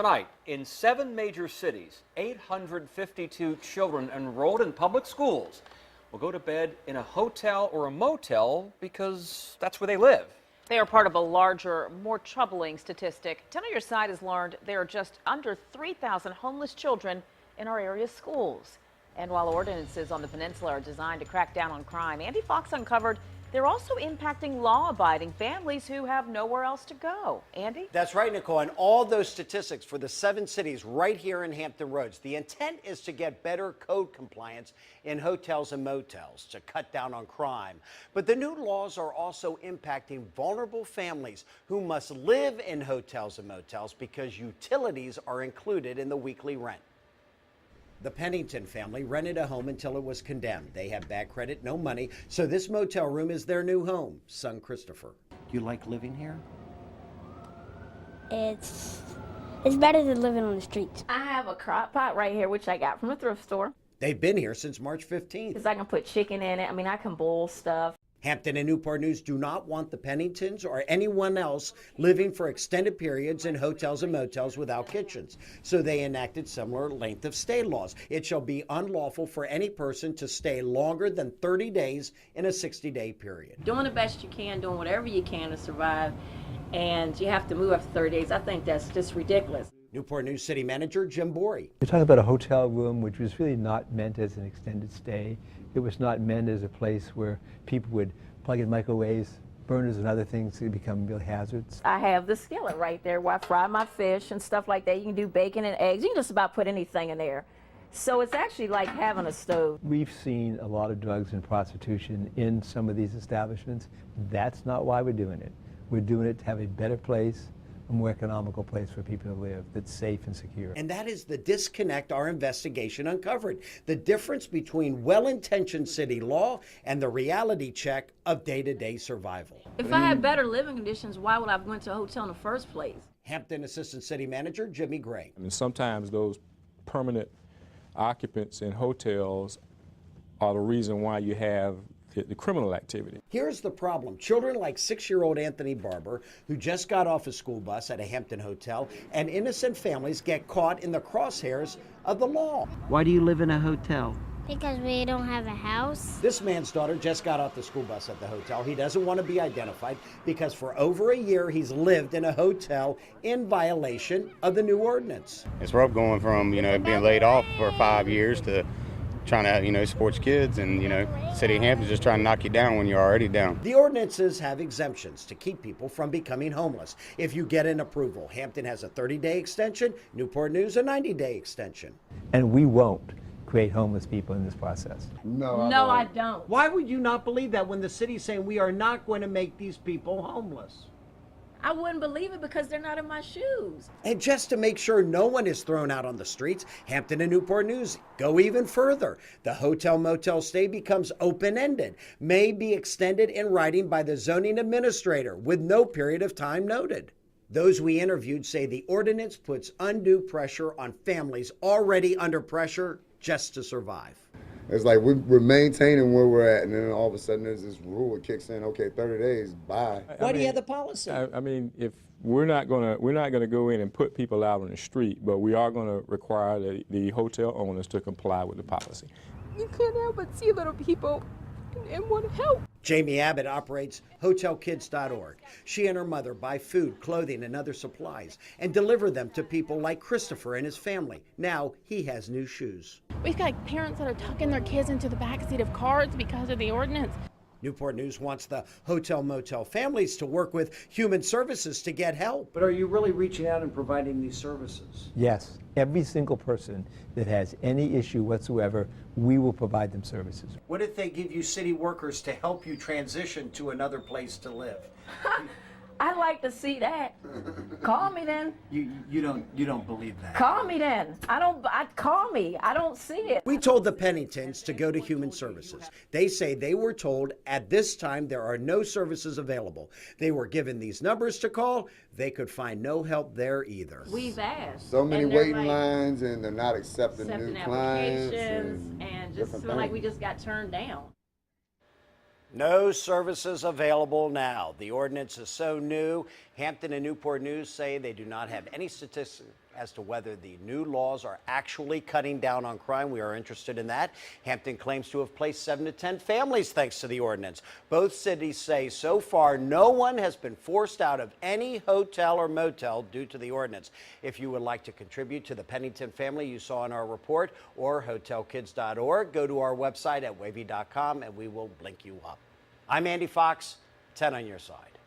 Tonight, in 7 major cities, 852 children enrolled in public schools will go to bed in a hotel or a motel because that's where they live. They are part of a larger, more troubling statistic. 10 on Your Side has learned there are just under 3,000 homeless children in our area's schools. And while ordinances on the peninsula are designed to crack down on crime, Andy Fox uncovered they're also impacting law-abiding families who have nowhere else to go. Andy? That's right, Nicole, and all those statistics for the 7 cities right here in Hampton Roads. The intent is to get better code compliance in hotels and motels to cut down on crime. But the new laws are also impacting vulnerable families who must live in hotels and motels because utilities are included in the weekly rent. The Pennington family rented a home until it was condemned. They have bad credit, no money, so this motel room is their new home. Son Christopher. Do you like living here? It's better than living on the streets. I have a crock pot right here, which I got from a thrift store. They've been here since March 15th. Because I can put chicken in it. I mean, I can boil stuff. Hampton and Newport News do not want the Penningtons or anyone else living for extended periods in hotels and motels without kitchens. So they enacted similar length of stay laws. It shall be unlawful for any person to stay longer than 30 days in a 60-day period. Doing the best you can, doing whatever you can to survive, and you have to move after 30 days. I think that's just ridiculous. Newport News City Manager Jim Borey. You're talking about a hotel room which was really not meant as an extended stay. It was not meant as a place where people would plug in microwaves, burners and other things to become real hazards. I have the skillet right there where I fry my fish and stuff like that. You can do bacon and eggs. You can just about put anything in there. So it's actually like having a stove. We've seen a lot of drugs and prostitution in some of these establishments. That's not why we're doing it. We're doing it to have a better place, a more economical place for people to live that's safe and secure. And that is the disconnect our investigation uncovered. The difference between well-intentioned city law and the reality check of day-to-day survival. If I had better living conditions, why would I have went to a hotel in the first place? Hampton Assistant City Manager Jimmy Gray. I mean, sometimes those permanent occupants in hotels are the reason why you have the criminal activity. Here's the problem. Children like 6-year-old Anthony Barber, who just got off a school bus at a Hampton hotel, and innocent families get caught in the crosshairs of the law. Why do you live in a hotel? Because we don't have a house. This man's daughter just got off the school bus at the hotel. He doesn't want to be identified because for over a year he's lived in a hotel in violation of the new ordinance. It's rough going from, being laid off for 5 years to trying to, support your kids, and, City of Hampton's just trying to knock you down when you're already down. The ordinances have exemptions to keep people from becoming homeless. If you get an approval, Hampton has a 30-day extension, Newport News a 90-day extension. And we won't create homeless people in this process. No, I don't. Why would you not believe that when the city's saying we are not going to make these people homeless? I wouldn't believe it because they're not in my shoes. And just to make sure no one is thrown out on the streets, Hampton and Newport News go even further. The hotel-motel stay becomes open-ended, may be extended in writing by the zoning administrator with no period of time noted. Those we interviewed say the ordinance puts undue pressure on families already under pressure just to survive. It's like we're maintaining where we're at, and then all of a sudden there's this rule that kicks in. Okay, 30 days, bye. Why do you have the policy? I mean, if we're not gonna go in and put people out on the street, but we are gonna require the hotel owners to comply with the policy. You can't help but see little people and want to help. Jamie Abbott operates KIDS.ORG. She and her mother buy food, clothing, and other supplies and deliver them to people like Christopher and his family. Now he has new shoes. We've got parents that are tucking their kids into the backseat of cars because of the ordinance. Newport News wants the hotel-motel families to work with human services to get help. But are you really reaching out and providing these services? Yes, every single person that has any issue whatsoever, we will provide them services. What if they give you city workers to help you transition to another place to live? I'd like to see that. Call me then. You don't believe that? Call me then. Call me. I don't see it. We told the Penningtons to go to Human Services. They say they were told at this time there are no services available. They were given these numbers to call. They could find no help there either. We've asked. So many waiting lines, and they're not accepting new clients. And just feel like we just got turned down. No services available now. The ordinance is so new. Hampton and Newport News say they do not have any statistics as to whether the new laws are actually cutting down on crime. We are interested in that. Hampton claims to have placed 7 to 10 families thanks to the ordinance. Both cities say so far no one has been forced out of any hotel or motel due to the ordinance. If you would like to contribute to the Pennington family you saw in our report or hotelkids.org, go to our website at wavy.com and we will link you up. I'm Andy Fox, 10 on your side.